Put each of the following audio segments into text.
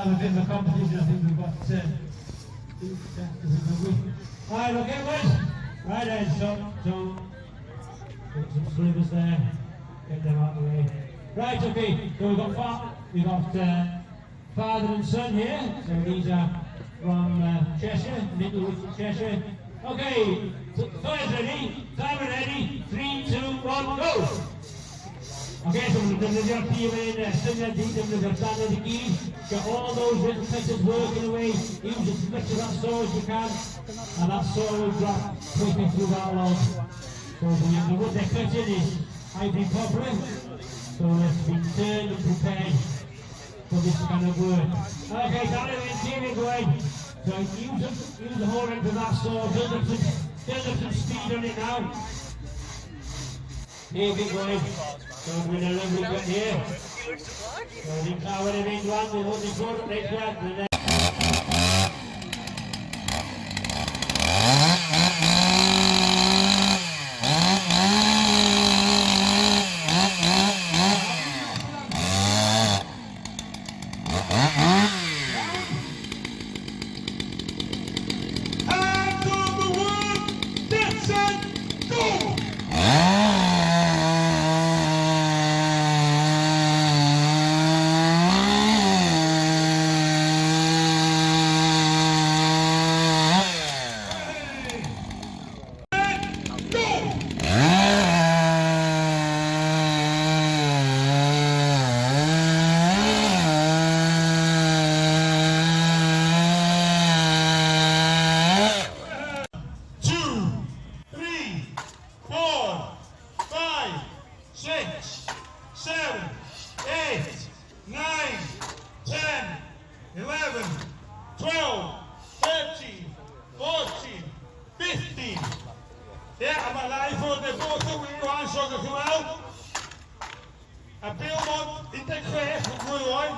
have a bit of a competition. I think we've got Alright, okay, boys. Right then, so put some slivers there. Get them out of the way. Right, okay. So we've got father and son here. So these are from Cheshire, Middlewich, Cheshire. Okay, so fire's ready, timer ready, 3, 2, 1, go! Okay, so we're going to jump here in similar detail with the standard of the key. Get all those little pieces working away. Use as much of that saw as you can. And that saw will drop quickly through that log. So the wood they're cutting is ivory poplar. So it's been turned and prepared for this kind of work. Okay, down in the interior going. So use the whole end of that saw. Build up some speed on it now. Here we go. So we're in a lovely cut here. So the power of England will hold the court right back.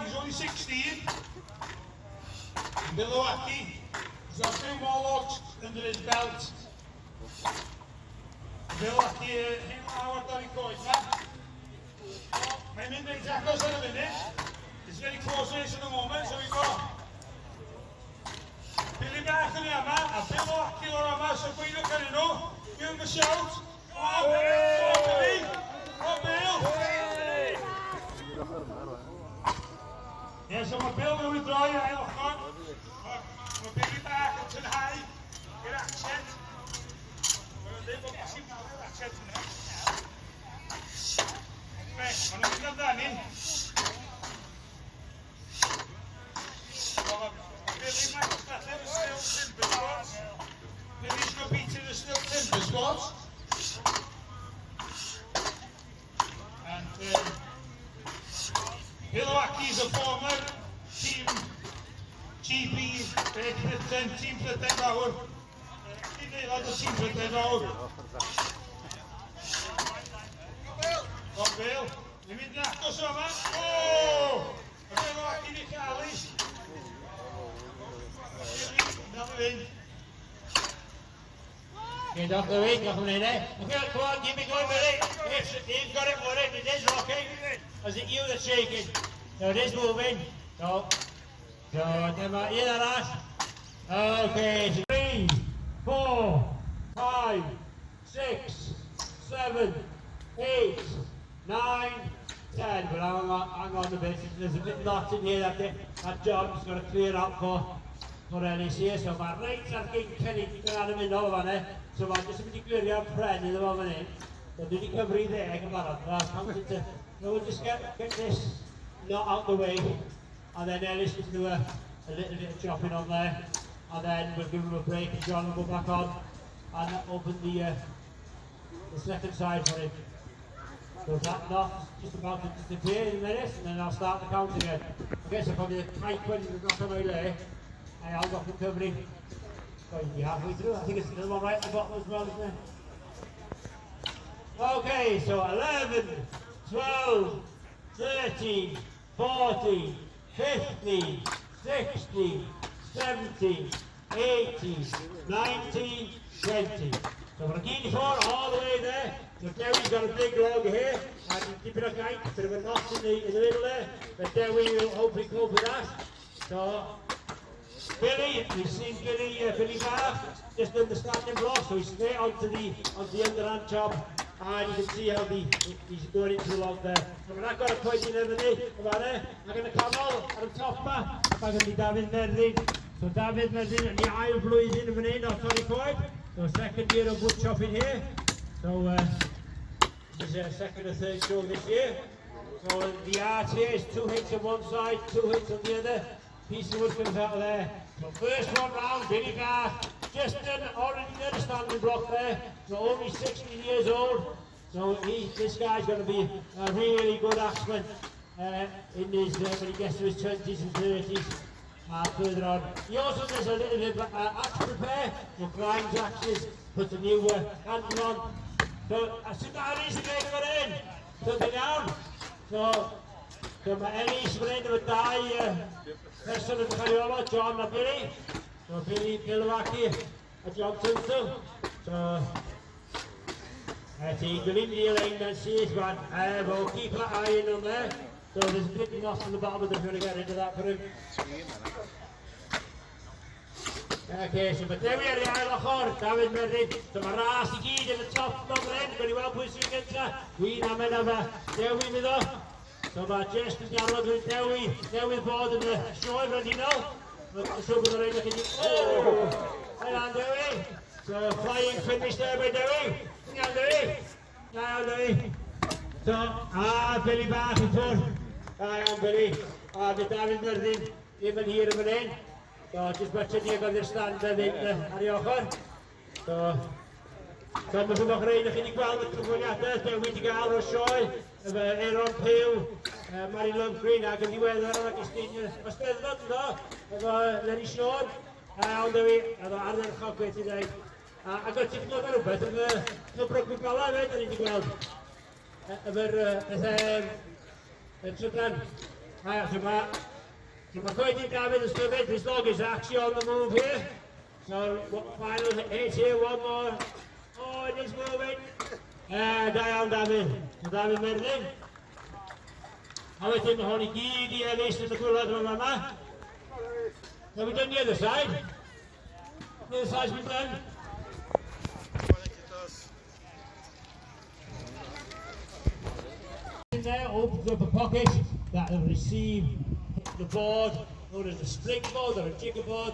He's only 16. Bwyellwyr, he's got 2 more logs under his belt. Bwyellwyr, hyn awr dar I coed ma. Mae'n mynd reit agos ar y funud. It's very close race at the moment, so we've got Billy bach yn ei yma, a Bwyellwyr o'r yma, so gweidiwch ar nhw. Give him a shout. Oh, Billy! Oh, Bill! Yeah, so mae Bill yn withdraw i'r ail ochr. Mae Billy bach yn tynhau i'r accent. Mae'n dweud bod bosib nawr i'r accent yna. Be, maen nhw'n mynd amdani. Billy might have the still timber spots. Billy's going to beat in the still timber spots. And Bwyellwyr a former team GP team Clwyd nawr. Dwi'n aelod o team Clwyd nawr. Don Bill, ni'n mynd yn agos o yma. O! Y Bwyellwyr i cael ei. Get off the way, come on in there. Okay, come on, keep it going, Billy. Yes, you've got it for it. It is rocking. Is it you that's shaking? So it is moving. So hear that? Okay, 3, 4, 5, 6, 7, 8, 9, 10. But hang on a bit. There's a bit lots in here that John's got to clear out for Anglesey. So my right ar gyn cynnig yn ar y mynd o fan e. So mae'n jyst yn mynd I glirio'r pren iddo fo fan hyn. So dwi wedi cyfri 10 yn barod. We'll just get this knot out the way, and then Ellis can do a little bit of chopping on there, and then we'll give him a break and John will go back on and open the second side for him. So that knot just about to disappear in a minute, and then I'll start the count again. Okay, so probably the tight one is not on my there, and I'll go from covering. Going to be halfway through. I think it's another one right at the bottom as well, isn't it? Okay, so 11, 12, 13, 14, 15, 16, 17, 18, 19, 20. So we're getting forward all the way there. So Dewi's got a big log here, and keep it okay, bit of a knot in the middle there. But Dewi will hopefully cope with that. So, Billy, we've seen Billy Barr just in the standing block, so he's straight onto the underhand chop, and you can see how he's going into the log there. So when I got a point in over there, I'm going to come out at the top bar, I'm going to be David Merlin. So David Merlin and the Isle Blue is in the minute, not 25. So second year of wood chopping here. So this is our second or third show this year. So the art here is 2 hits on one side, 2 hits on the other. Piece of wood comes out of there. So first one round, Billy Garth, just already done a standing block there. So only 16 years old. So this guy's going to be a really good axeman in his when he gets to his 20s and 30s. Further on. He also does a little bit of axe repair. So grinds axes, puts a new handle on. So sit down easy, mate, got in. Put it down. So my enemies were into a die. First son of the Cariola, John and Billy. So Billy Bwyellwyr a Johnson too. So the India line and see one. We'll keep an eye in on there. So there's a bit knock on the bottom of the going to get into that for him. Okay, so but there we are, the Isle David Merlin. So my ras I gyd in the top number end, very well pwysig gyntaf. Dwi'n amen efo Dewi with o. So mae just yn diarfod with Dewi bod yn y sioe frenhinol. Mae'n siŵr bod yr ein o'ch chi. Oh! Hang Dewi. So flying finish there by Dewi. Hang Dewi. Hang Dewi. So, Billy bach i ffwrdd. Hang Billy. The David Merlin even here yn fan hyn. So just watching the understand ar ei ochr. So mae'n fwy o'ch rein o'ch chi wedi gweld y cyfwaniadau be wedi gael o'r sioe efo Aaron Pugh, Mary Love Green ac yn ddiweddar o'n Agustin Ysbeddod yno efo Lenny Sean ond efo Arner Chogwyd i ddweud ac oedd ti'n gwybod rhywbeth efo Brogwyd Gala hefyd o'n i wedi gweld efo'r trydan. So my coaching David is still bit. His dog is actually on the move here. So final hit here, one more. Oh, it is moving. Down David. So David Merlin. How is it? Honey, giddy, at least in the cool of Mama. Have we done the other side? The other side's been done. In there, opens up a pocket that will receive the board, known as a springboard or a jiggerboard,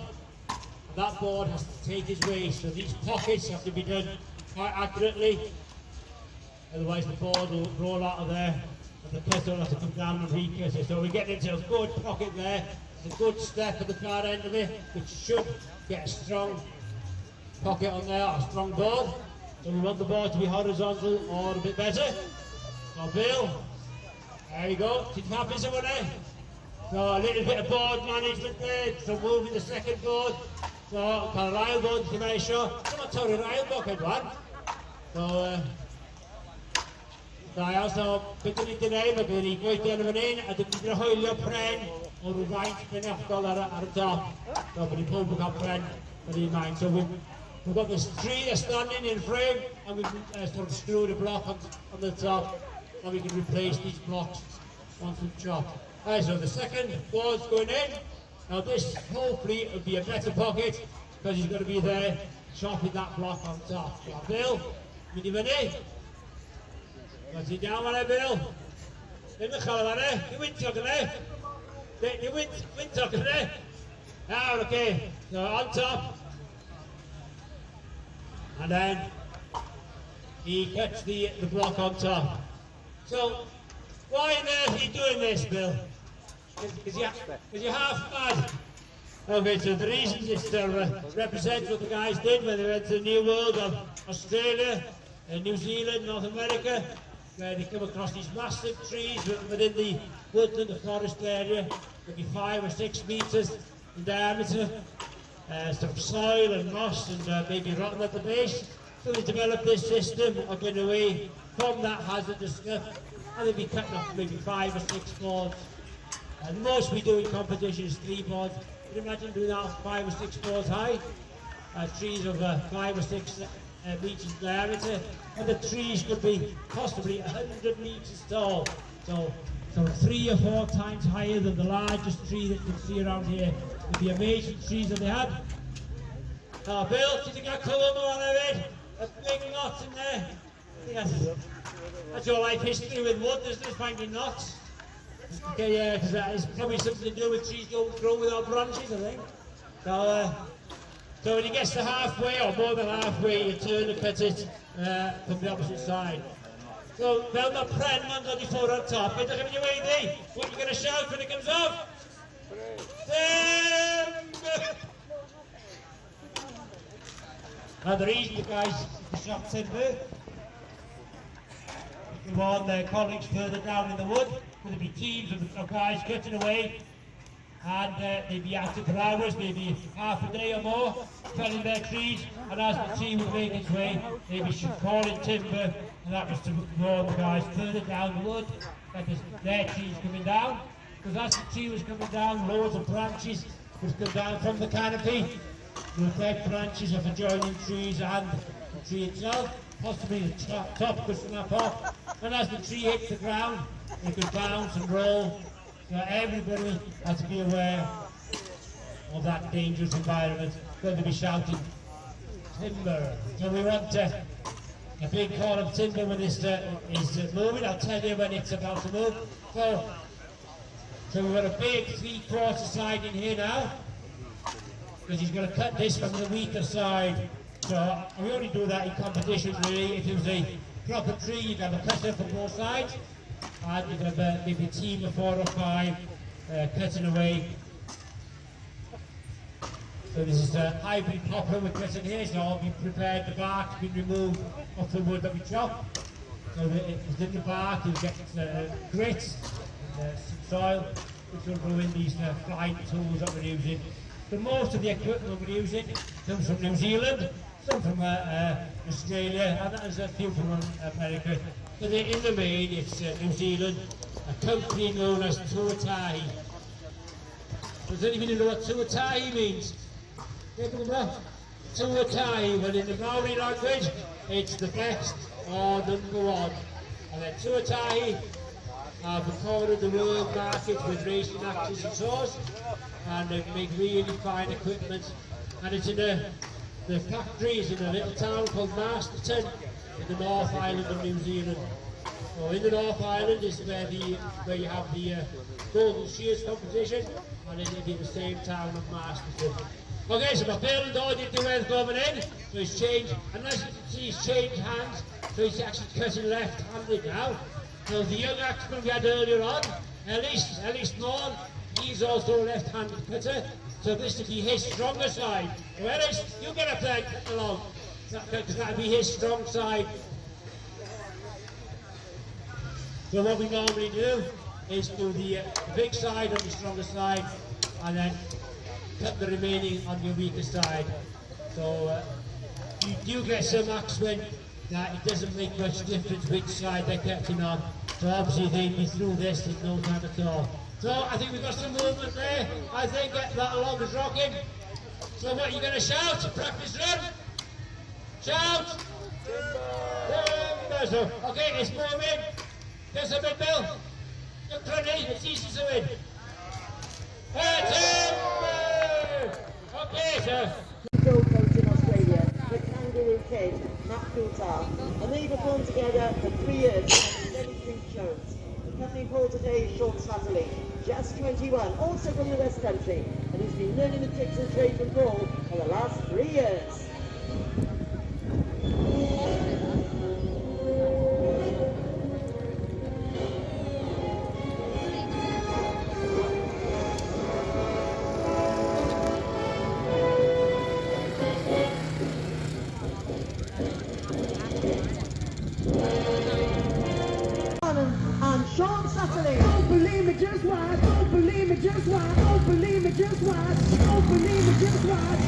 and that board has to take its way, so these pockets have to be done quite accurately, otherwise the board will roll out of there and the cutter will have to come down and recut it. So we get into a good pocket there, it's a good step at the far end of it, which should get a strong pocket on there, a strong board. So we want the board to be horizontal or a bit better. So Bill, there you go, ti'n hapus o hwnna? So a little bit of board management there, so moving the second board. So cael yr ail board chi mae eisiau. Dyma torri'r ail board hedwan. So da iawn, so beth dyn ni wedi gwneud, mae gen i goedio yn fan hyn, a dyn ni wedi hoelio pren o ryw faint penodol ar y top. So bod ni pob yn cael pren ar un maint. So we've got this tree that's standing in frame, and we can sort of screw the block on the top, and we can replace these blocks once we've chopped. So the second board's going in. Now this hopefully will be a better pocket because he's going to be there chopping that block on top. So Bill, mynd I fyny. Got ti down fan Bill. Ddim yn chael fan Ni'n wyntog yna. Ni'n wyntog yna. Now, okay. So on top. And then he cuts the block on top. So why on earth are you doing this, Bill? Because you're half mad. Okay, so the reason is to represent what the guys did when they went to the New World of Australia, New Zealand, North America, where they come across these massive trees within the woodland, the forest area, maybe 5 or 6 meters in diameter, some soil and moss and maybe rotten at the base. So they developed this system of getting away from that hazardous stuff, and they'd be cutting off maybe 5 or 6 boards. And the most we do in competition is 3 boards. You can imagine doing that 5 or 6 boards high. Trees of 5 or 6 meters in diameter, and the trees could be possibly 100 meters tall. So So 3 or 4 times higher than the largest tree that you can see around here with the amazing trees that they had. Now Bill, did you get Clwyd on it? A big knot in there. I think that's your life history with wood, isn't it? Finding knots. Okay, yeah, because that is probably something to do with trees don't grow without branches, I think. So when he gets to halfway, or more than halfway, you turn and cut it from the opposite side. So, fel mae pren ma'n dod I ffwrdd ar top, edrych yn mynd I weiddi. What are you going to shout when it comes off? Timber! Now the reason you guys shot timber, you want their colleagues further down in the wood, there'll be teams of guys cutting away, and they'd be at it for hours, maybe half a day or more, felling their trees, and as the tree would make its way, they'd be calling timber, and that was to warn the guys further down the wood that their trees coming down, because as the tree was coming down, loads of branches would come down from the canopy, the dead branches of adjoining trees and the tree itself, possibly the top could snap off, and as the tree hit the ground, it could bounce and roll. So everybody has to be aware of that dangerous environment. Going to be shouting timber. So we want a big call of timber when this is moving. I'll tell you when it's about to move. So we've got a big 3/4 side in here now, because he's going to cut this from the weaker side. So we only do that in competitions really. If it was a proper tree, you'd have a cutter for both sides, and you'd have maybe a team of 4 or 5 cutting away. So this is a hybrid poplar we're cutting here, so I'll be prepared, the bark to be removed off the wood that we chop. So within the bark you'll get grit and some soil, which will go in these flying tools that we're using. So most of the equipment we're using comes from New Zealand, some from Australia, and there's a few from America. So in the main, it's New Zealand, a country known as Tuatahi. Does anybody know what Tuatahi means? Tuatahi, well in the Maori language, it's the best or number 1. And then Tuatahi are recorded the world market with racing axes and saws, and they make really fine equipment. And it's in the factory is in a little town called Masterton in the North Island of New Zealand. So in the North Island is where you have the Golden Shears competition, and it is in the same town of Masterton. Okay, so my parent already did well coming in, so he's changed, and as you can see he's changed hands, so he's actually cutting left-handed now. So the young Axemen we had earlier on, Sioe Môn, he's also a left-handed cutter, so this will be his stronger side. So Ellis, you get up there and cut along, because that'll be his strong side. So what we normally do is do the big side on the stronger side, and then cut the remaining on your weaker side. So you do get some axemen that it doesn't make much difference which side they're cutting on. So obviously they'll be through this in no time at all. So I think we've got some movement there. I think that along is rocking. So what are you going to shout? Practice run? Shout! Timber! So, okay, it's moving. Just a bit, Bill. Look, Trinity, it's easy to win. Timber! Okay, sir. Still coach in Australia, the Kangaroo Kid, Matt Coulthard, and they performed together for 3 years at D.W.Jones shows. The company called today Sean Satterley, just 21, also from the West Country, and he's been learning the tricks and trade from Paul for the last 3 years. And Sean Satterley. Don't believe me, just watch. Don't believe me, just watch. Don't believe me, just watch. Don't believe me, just watch.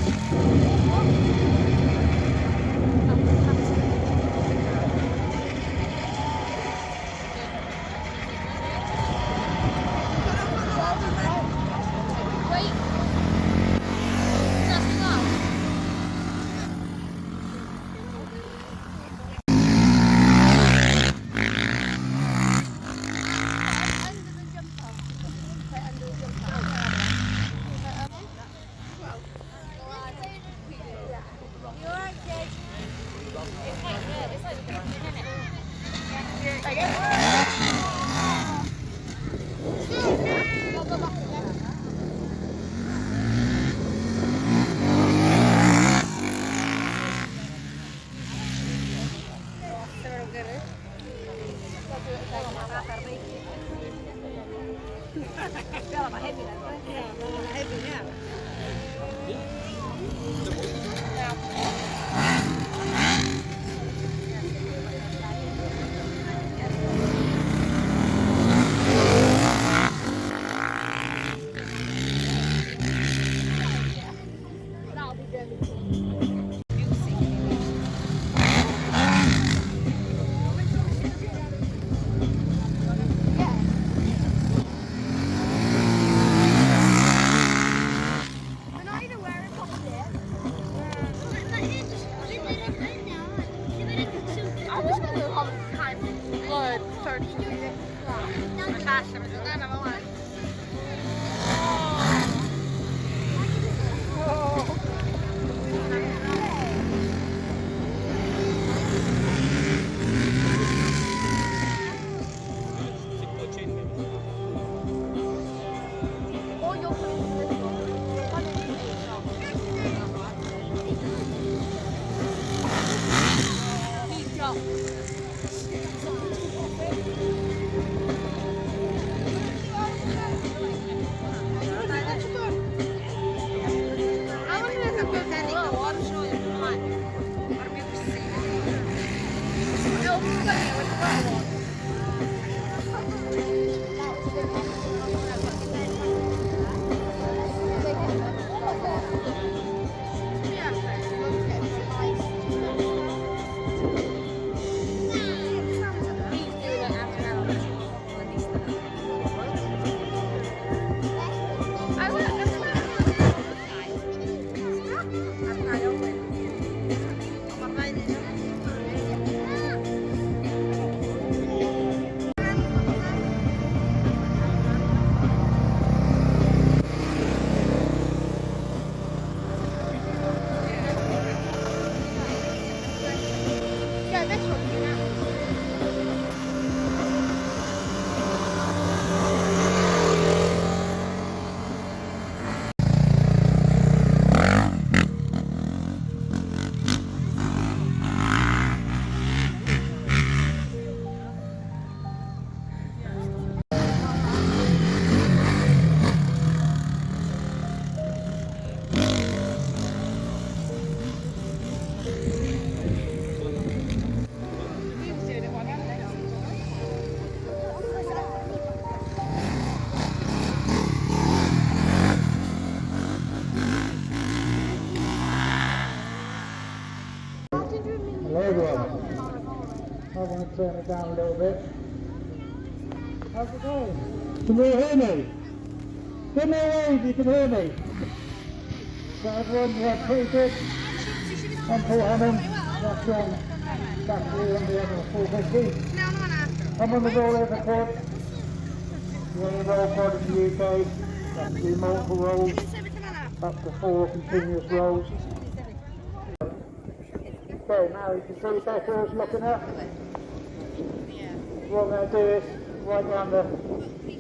I want to turn it down a little bit. How's it going? Can you hear me? Give me a wave if you can hear me. So everyone, yeah, pretty good. I'm Paul Hammond. That's John. That's Lee on the end of 450. I'm on the roll over pod. The only roll pod in the UK. That's do multiple rolls. Up to 4 continuous rolls. Okay, now you can see better is looking up. What I'm going to do is right down the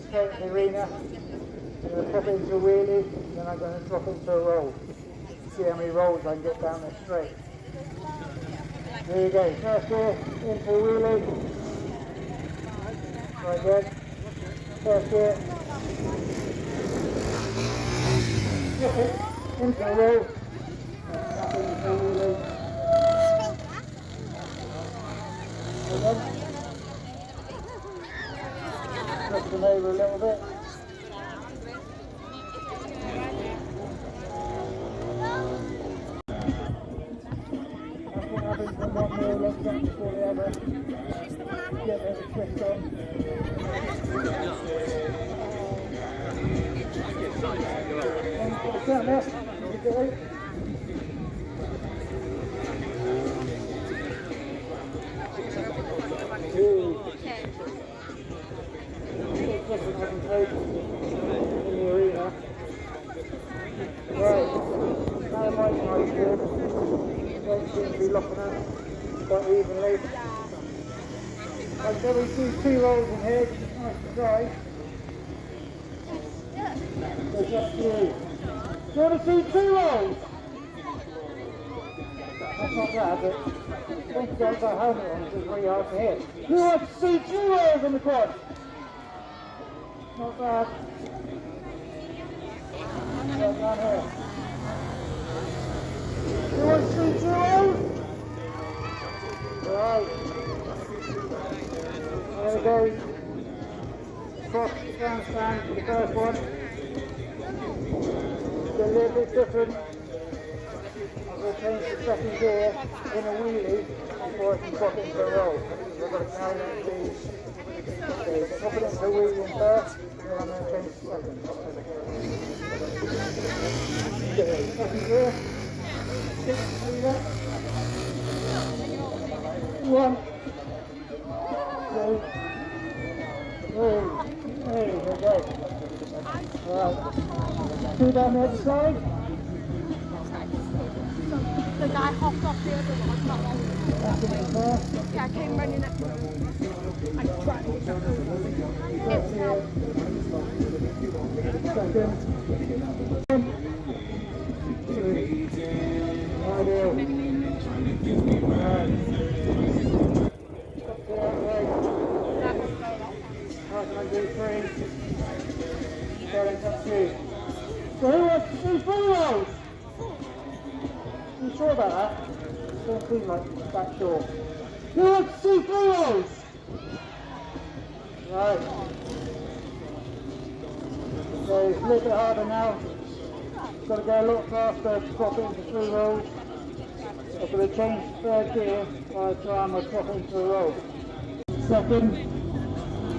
straight in the arena. I'm going to drop into a wheelie, then I'm going to drop into a roll. See how many rolls I can get down there straight. There you go, first gear, into a wheelie. Right good. First gear. Into a roll. Up into a wheelie. Flip them over a little bit. I think I've been from one more look back before the other. Get the twist on. Turn left. You go. In the arena. Right, now my nice good. Don't seem to be locking up quite evenly. I've got to do 2 rolls in here because it's nice to drive. So it's up to you. Do you want to see 2 rolls? That's not bad, but once you get that helmet on, it's really hard to hit. You want to see 2 rolls on the quad? Not bad. Right down here. You want to see 2 rolls? Right. There we go. Cross handstand for the first one. It's a little bit different. I'm going to change the second gear in a wheelie before I can drop into a roll. So I've got to carry that speed. Okay, drop it into a wheelie in first, and then I'm going to change the second. Okay, second gear. 6 leader. 1, 2, 3. There Alright. Two down the other side. The guy hopped off the other one. Back in the car. Yeah, I came running up to him. I tried to jump over. It's now. Second. 3. Ideal. Alright. Stop to that way. Right, 3. Going up 2. So who wants to do 3 rolls? Are you sure about that? Don't seem like that sure. Who wants to do 3 rolls? Right. So it's a little bit harder now. Got to go a lot faster to swap it into 3 rolls. I'm going to change third gear by the time I swap it into a roll. Second,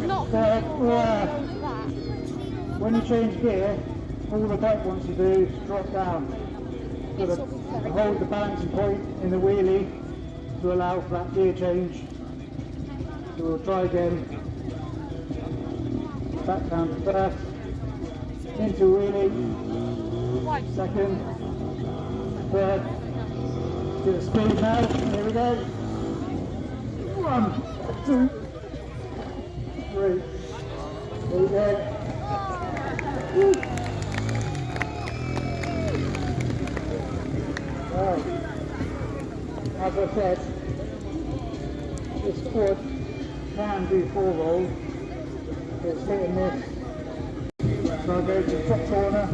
Not third, that. when you change gear, all the back ones you do is drop down. Got to hold the balancing point in the wheelie to allow for that gear change. So we'll try again. Back down to first, into wheelie, second, third, to the speed now, here we go. 1, 2, 3, there we go. Right, as I said, this quad can do 4 rolls. It's hit and miss. So I go to the top corner,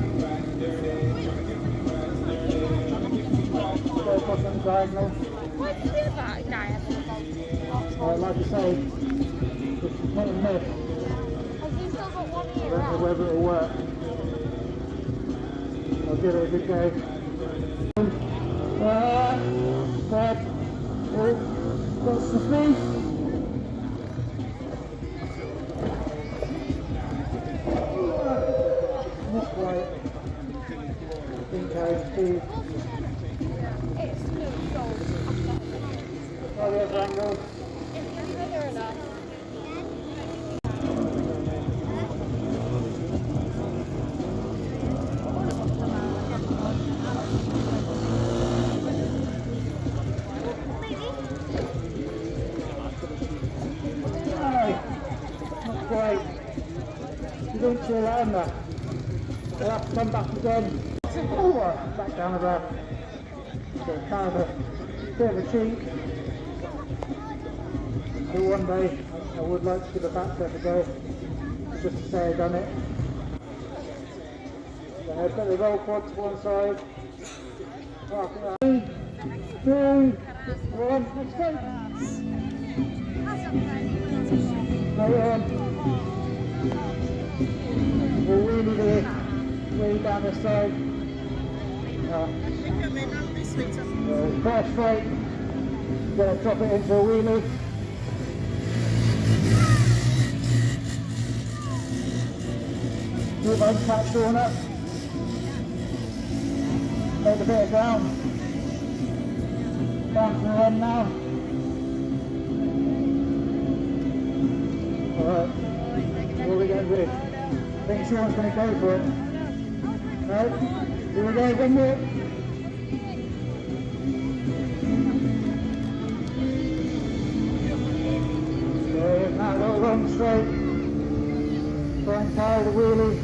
go across on the diagonal. Why did you do that guy have the Like I say, it's hit and miss. Has he still got one I ear don't know out? whether it'll work. I'll give it a good go. Third, got some speed. Not quite. I think I have speed. It's smooth gold. Try the other angle. It's bigger enough. Not quite. You don't feel that on that. We'll have to come back again. Oh, back down the ramp. So kind of a bit of a cheat. But one day I would like to give a back step a go, just to say I've done it. So I put the roll quad to one side. Park it up. 3, 2, 1, let's go. Play on. We'll wheelie there, way down the side. First straight, going to drop it into a wheelie. Do my catch drawn up. Take a bit of ground. Down to the end now. Alright, what are we going to do? I think Sean's going to go for it. Right, here we go, one more. So now go run straight. Try and carry the wheelie.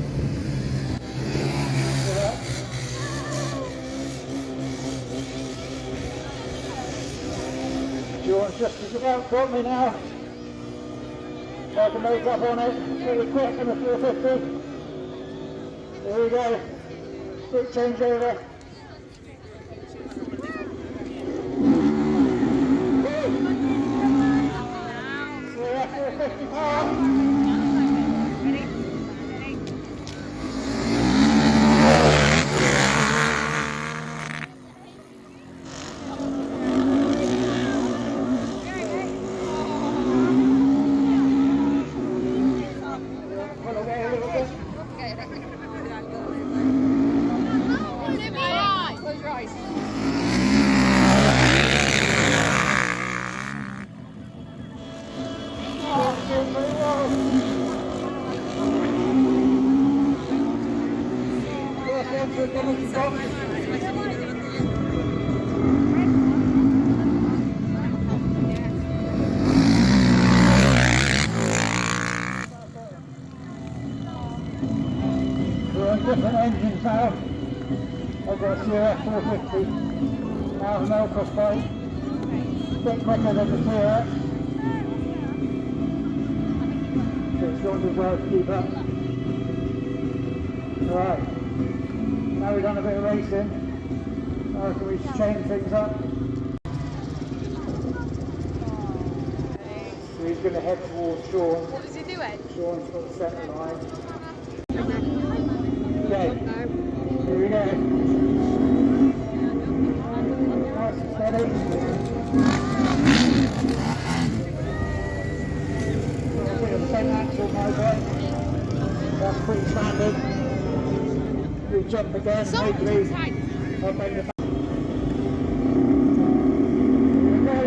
Sean's just about got me now. I can make up on it pretty quick in the 450. There we go. Quick changeover. We're at 450 power. Very well. to come on the top. We're on different engines now. I've got a Sioe 450, now an Elcross bike, a bit quicker than the Sioe. So it's going to do well to keep up. Right, now we've done a bit of racing, now can we change things up? So he's going to head towards Sean. What is he doing? Sean's got the centre line. Okay, here we go. Nice and steady. A bit of the same axle, my bike. That's pretty standard. We jump again, hopefully I'll make the back. Here we go.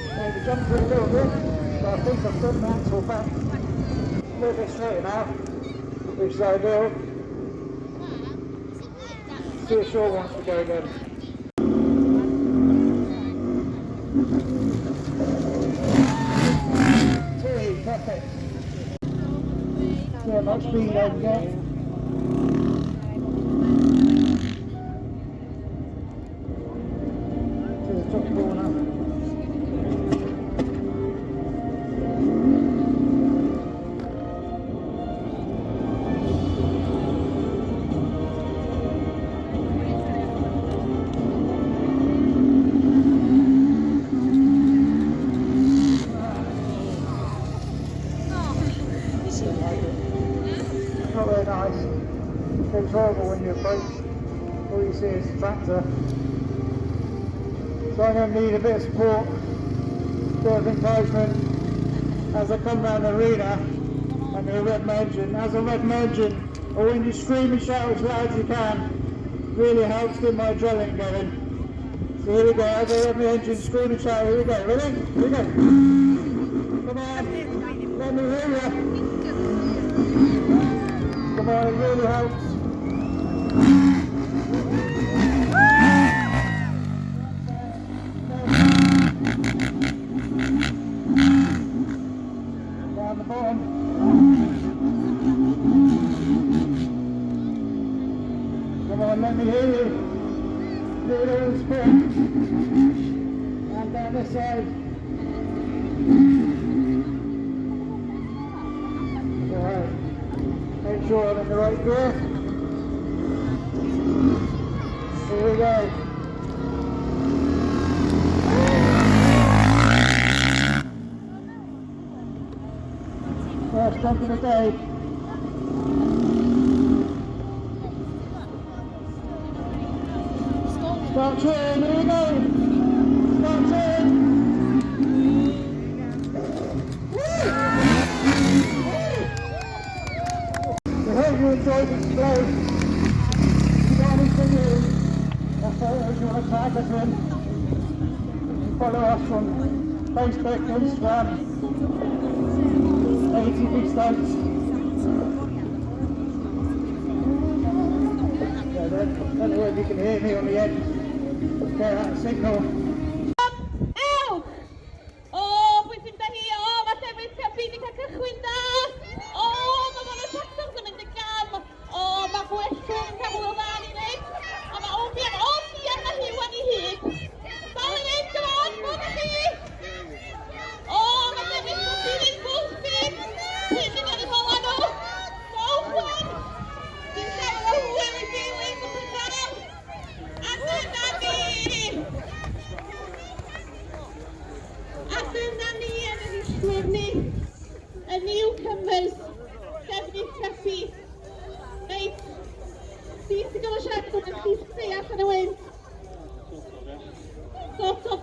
So the jump through a little bit, so I think I've done the axle back a little bit straighter now, which is ideal. See if Shaw wants to go again. Perfect. Yeah, much speed over there. To the top corner. Not very nice. It's horrible when you approach. All you see is the tractor. So I'm going to need a bit of support, a bit of encouragement as I come round the arena. I'm going to rev my engine. As I rev my engine, or when you scream and shout as loud as you can, really helps get my adrenaline going. So here we go. As I rev my engine, scream and shout. Here we go. Ready? Here we go. Come on. Let me hear you. Come on, it really helps. Down the bottom. Come on, let me hear you. Do it all in spin. And down this side. Alright. Make sure I'm in the right gear. Here we go. First jump of the day. Start cheering, here we go. Start cheering. I hope you enjoyed this display. If you've got anything new or photos you want to tag us in, you can follow us on Facebook, Instagram, ATV Stunts. Yeah, I don't know if you can hear me on the end. Okay, that signal. Ew! O, pwy sy'n da hi? O, mae sefyll cabini cael cychwyn da! O, mae fo'n y tractors yn mynd y gam! O, mae Bwyellwyr yn cael hwyl dda ni wneud! O, mae obian na hi wan i hyd! Dal i wneud, come on, mwyn i chi! O, mae sefyll cabini full speed! Hyn yn yr hola nhw! Go, one! Dwi'n cael o hwyl i fi, wneud yn prydarol! A dyna ni! A dyna ni yn yr iswyr ni, y newcomers, Defnydd Craffu. Reit, sy'n gael o siarad yn y llys deall yn y wynt. Sort of